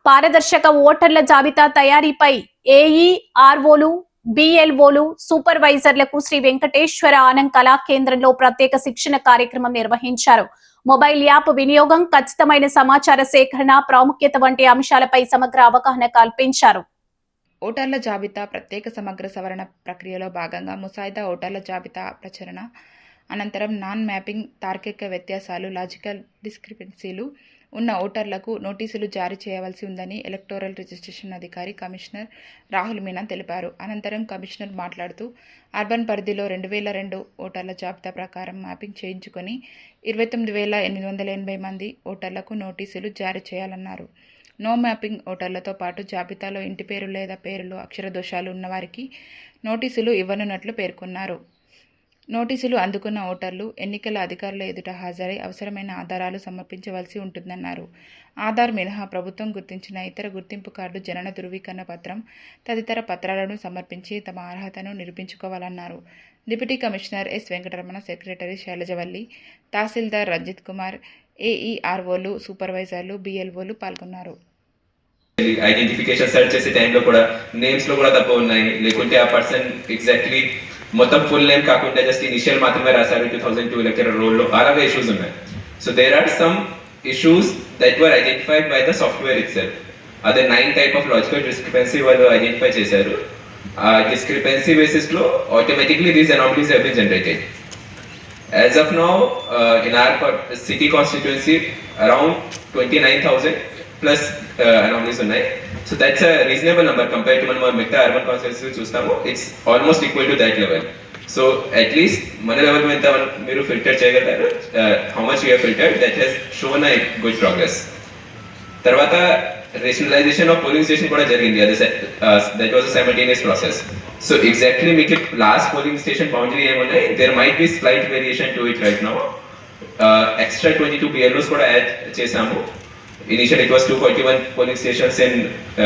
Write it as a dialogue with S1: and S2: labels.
S1: పారదర్శక ఓటర్ల జాబితా తయారీపై ఏఈ, ఆర్ఓలు, బిఎల్ఓలు, సూపర్వైజర్లకు శ్రీ వెంకటేశ్వర ఆనంద్ కళా కేంద్రంలో ప్రత్యేక శిక్షణ కార్యక్రమం నిర్వహించారు. మొబైల్ యాప్ వినియోగం, ఖచ్చితమైన సమాచార సేకరణ ప్రాముఖ్యత వంటి అంశాలపై సమగ్ర అవగాహన కల్పించారు.
S2: ఓటర్ల జాబితా ప్రత్యేక సమగ్ర సవరణ ప్రక్రియలో భాగంగా ముసాయిదా ఓటర్ల జాబితా ప్రచురణ అనంతరం నాన్ మ్యాపింగ్, తార్కిక వ్యత్యాసాలు, లాజికల్ డిస్క్రిపెన్సీలు ఉన్న ఓటర్లకు నోటీసులు జారీ చేయవలసి ఉందని ఎలక్టోరల్ రిజిస్ట్రేషన్ అధికారి కమిషనర్ రాహుల్ మీనా తెలిపారు. అనంతరం కమిషనర్ మాట్లాడుతూ అర్బన్ పరిధిలో 2002 ఓటర్ల జాబితా ప్రకారం మ్యాపింగ్ చేయించుకొని 29,880 మంది ఓటర్లకు నోటీసులు జారీ చేయాలన్నారు. నో మ్యాపింగ్ ఓటర్లతో పాటు జాబితాలో ఇంటి పేరు లేదా పేరులో అక్షర దోషాలు ఉన్నవారికి నోటీసులు ఇవ్వనున్నట్లు పేర్కొన్నారు. నోటీసులు అందుకున్న ఓటర్లు ఎన్నికల అధికారుల ఎదుట హాజరై అవసరమైన ఆధారాలు సమర్పించవలసి ఉంటుందన్నారు. ఆధార్ మినహా ప్రభుత్వం గుర్తించిన ఇతర గుర్తింపు కార్డు, జనన ధృవీకరణ పత్రం తదితర పత్రాలను సమర్పించి తమ అర్హతను నిరూపించుకోవాలన్నారు. Deputy commissioner S Venkataramana, secretary Shailajavalli, తహసీల్దార్ రంజిత్ కుమార్, ఏఈఆర్ఓలు, సూపర్వైజర్లు, బిఎల్ఓలు పాల్గొన్నారు.
S3: ఐడెంటిఫికేషన్ సెర్చ్ చేసే టైంలో కూడా నేమ్స్ లో కూడా తప్పు ఉన్నాయి, లేకుంటే ఆ పర్సన్ ఎగ్జాక్ట్లీ మొత్తం ఫుల్ నేమ్ కాకుండా జస్ట్ ఇనిషియల్ మాత్రమే రాశారు 2002 ఎలక్టరల్ రోల్ లో, అలాగే ఇష్యూస్ ఉన్నాయి. So there are some issues that were identified by the software itself. అదే 9 టైప్ ఆఫ్ లాజికల్ డిస్క్రిపెన్సీ వాళ్ళు ఐడెంటిఫై చేశారు. ఆ డిస్క్రిపెన్సీ బేసిస్ లో automatically these anomalies have been generated. As of now, in our city constituency, around 29,000 plus anomalies ఉన్నాయి. So that's a reasonable number compared to మన మిగతా urban constituency చూస్తాము. It's almost equal to that level. So at least మన level మీద మీరు filter చేయగలరు. How much you have filtered, that has shown a good progress. తర్వాత rationalisation of polling station కూడా జరిగింది. అది that was a simultaneous process. So exactly మీకు last polling station boundary ఏమున్నాయి, there might be slight variation to it right now. Extra 22 PLOs కూడా add చేసాము. Initial it was 241 polling stations in